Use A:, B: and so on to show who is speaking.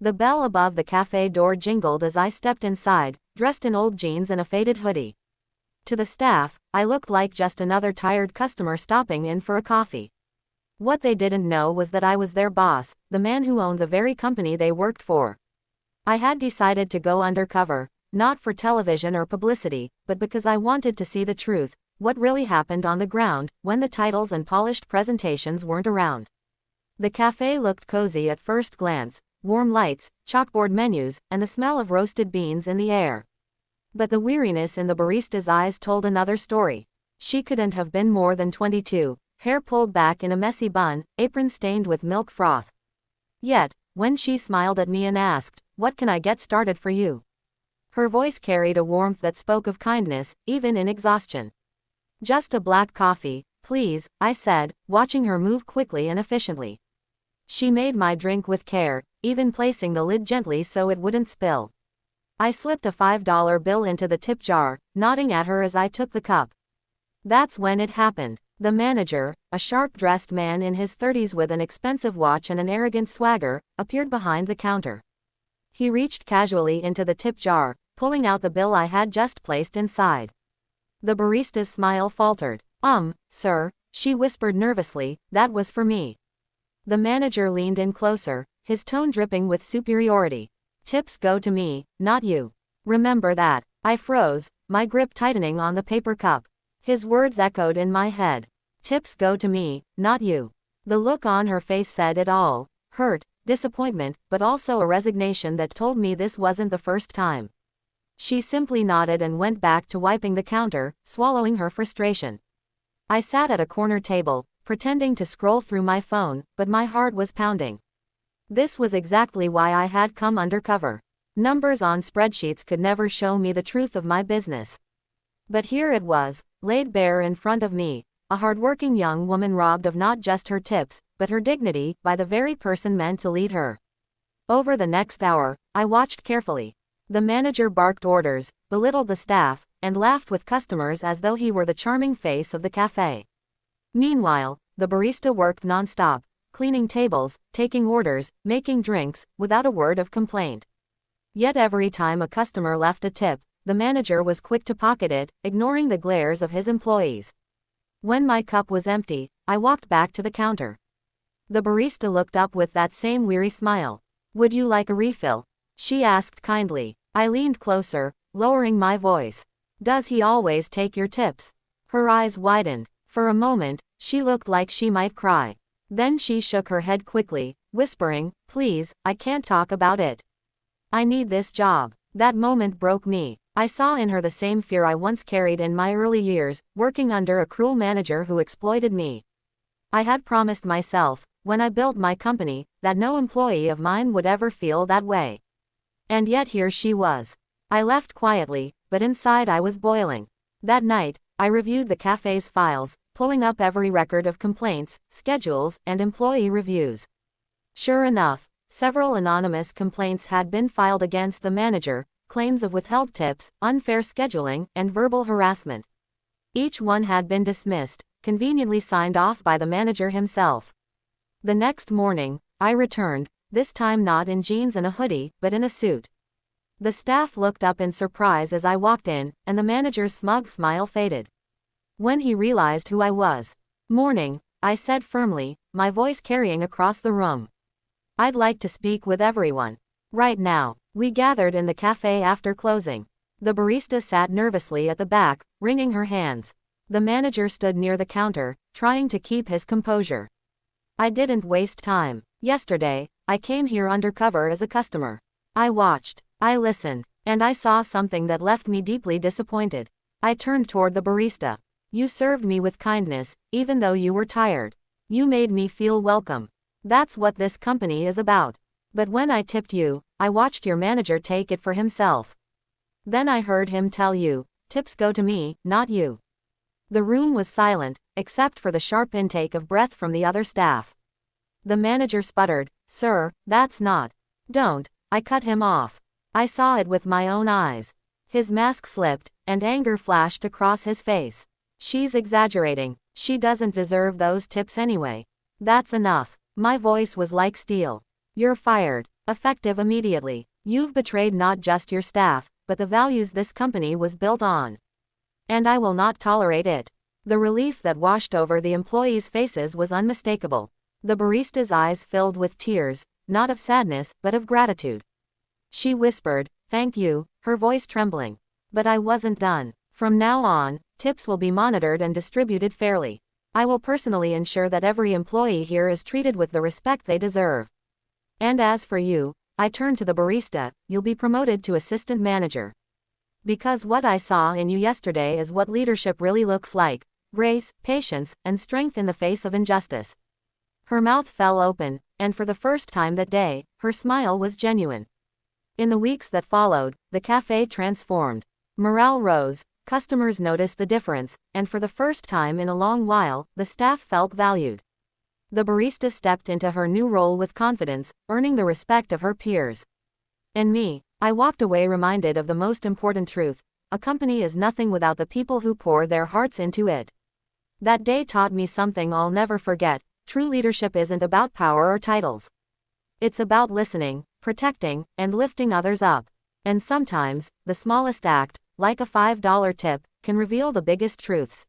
A: The bell above the cafe door jingled as I stepped inside, dressed in old jeans and a faded hoodie. To the staff, I looked like just another tired customer stopping in for a coffee. What they didn't know was that I was their boss, the man who owned the very company they worked for. I had decided to go undercover, not for television or publicity, but because I wanted to see the truth, what really happened on the ground, when the titles and polished presentations weren't around. The cafe looked cozy at first glance, warm lights, chalkboard menus, and the smell of roasted beans in the air. But the weariness in the barista's eyes told another story. She couldn't have been more than 22, hair pulled back in a messy bun, apron stained with milk froth. Yet, when she smiled at me and asked, "What can I get started for you?" her voice carried a warmth that spoke of kindness, even in exhaustion. "Just a black coffee, please," I said, watching her move quickly and efficiently. She made my drink with care, even placing the lid gently so it wouldn't spill. I slipped a $5 bill into the tip jar, nodding at her as I took the cup. That's when it happened. The manager, a sharp-dressed man in his 30s with an expensive watch and an arrogant swagger, appeared behind the counter. He reached casually into the tip jar, pulling out the bill I had just placed inside. The barista's smile faltered. Sir," she whispered nervously, "that was for me." The manager leaned in closer, his tone dripping with superiority. "Tips go to me, not you. Remember that." I froze, my grip tightening on the paper cup. His words echoed in my head. "Tips go to me, not you." The look on her face said it all. Hurt, disappointment, but also a resignation that told me this wasn't the first time. She simply nodded and went back to wiping the counter, swallowing her frustration. I sat at a corner table, pretending to scroll through my phone, but my heart was pounding. This was exactly why I had come undercover. Numbers on spreadsheets could never show me the truth of my business. But here it was, laid bare in front of me, a hardworking young woman robbed of not just her tips, but her dignity, by the very person meant to lead her. Over the next hour, I watched carefully. The manager barked orders, belittled the staff, and laughed with customers as though he were the charming face of the cafe. Meanwhile, the barista worked non-stop, cleaning tables, taking orders, making drinks, without a word of complaint. Yet every time a customer left a tip, the manager was quick to pocket it, ignoring the glares of his employees. When my cup was empty, I walked back to the counter. The barista looked up with that same weary smile. "Would you like a refill?" she asked kindly. I leaned closer, lowering my voice. "Does he always take your tips?" Her eyes widened. For a moment, she looked like she might cry. Then she shook her head quickly, whispering, "Please, I can't talk about it. I need this job." That moment broke me. I saw in her the same fear I once carried in my early years, working under a cruel manager who exploited me. I had promised myself, when I built my company, that no employee of mine would ever feel that way. And yet here she was. I left quietly, but inside I was boiling. That night, I reviewed the cafe's files, pulling up every record of complaints, schedules, and employee reviews. Sure enough, several anonymous complaints had been filed against the manager, claims of withheld tips, unfair scheduling, and verbal harassment. Each one had been dismissed, conveniently signed off by the manager himself. The next morning, I returned, this time not in jeans and a hoodie, but in a suit. The staff looked up in surprise as I walked in, and the manager's smug smile faded. When he realized who I was, "Morning," I said firmly, my voice carrying across the room. "I'd like to speak with everyone. Right now." We gathered in the cafe after closing. The barista sat nervously at the back, wringing her hands. The manager stood near the counter, trying to keep his composure. I didn't waste time. Yesterday, I came here undercover as a customer. I watched, I listened, and I saw something that left me deeply disappointed. I turned toward the barista. "You served me with kindness, even though you were tired. You made me feel welcome. That's what this company is about. But when I tipped you, I watched your manager take it for himself. Then I heard him tell you, 'Tips go to me, not you.'" The room was silent, except for the sharp intake of breath from the other staff. The manager sputtered, "Sir, that's not." "Don't," I cut him off. I saw it with my own eyes. His mask slipped, and anger flashed across his face. "She's exaggerating. She doesn't deserve those tips anyway. That's enough." My voice was like steel. You're fired. Effective immediately. You've betrayed not just your staff, but the values this company was built on. And I will not tolerate it. The relief that washed over the employees' faces was unmistakable. The barista's eyes filled with tears, not of sadness, but of gratitude. She whispered, "Thank you," her voice trembling. But I wasn't done. From now on, tips will be monitored and distributed fairly. I will personally ensure that every employee here is treated with the respect they deserve. And as for you, I turned to the barista, you'll be promoted to assistant manager. Because what I saw in you yesterday is what leadership really looks like: grace, patience, and strength in the face of injustice. Her mouth fell open, and for the first time that day, her smile was genuine. In the weeks that followed, the cafe transformed. Morale rose, customers noticed the difference, and for the first time in a long while, the staff felt valued. The barista stepped into her new role with confidence, earning the respect of her peers. And me, I walked away reminded of the most important truth: a company is nothing without the people who pour their hearts into it. That day taught me something I'll never forget: true leadership isn't about power or titles. It's about listening, protecting, and lifting others up. And sometimes, the smallest act, like a $5 tip, can reveal the biggest truths.